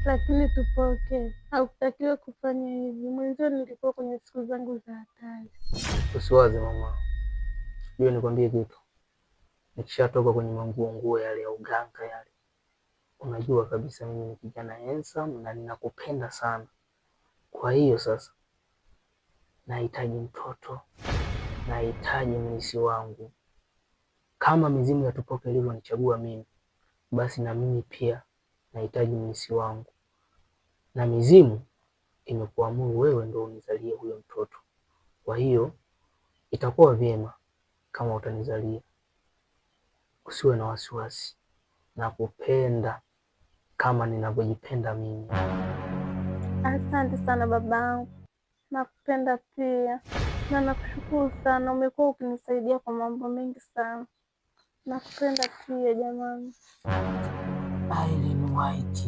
lakini tupoke, haukutakiwa kufanya hivi. Mwenzio nilikuwa kwenye siku zangu za hatari. Usiwaze mama, hiyo nikwambie kitu, nikishatoka kwenye manguo yale ya uganga yale, unajua kabisa mimi ni kijana handsome na ninakupenda sana. Kwa hiyo sasa nahitaji mtoto, nahitaji mlisi wangu. Kama mizimu ya Tupoke ilivyonichagua mimi, basi na mimi pia nahitaji mlisi wangu, na mizimu imekuamuru wewe ndio unizalie huyo mtoto. Kwa hiyo itakuwa vyema kama utanizalia. Usiwe na wasiwasi, nakupenda kama ninavyojipenda mimi. Asante sana babangu, nakupenda pia na nakushukuru sana. Umekuwa ukinisaidia kwa mambo mengi sana. Nakupenda pia jamani. Irene White,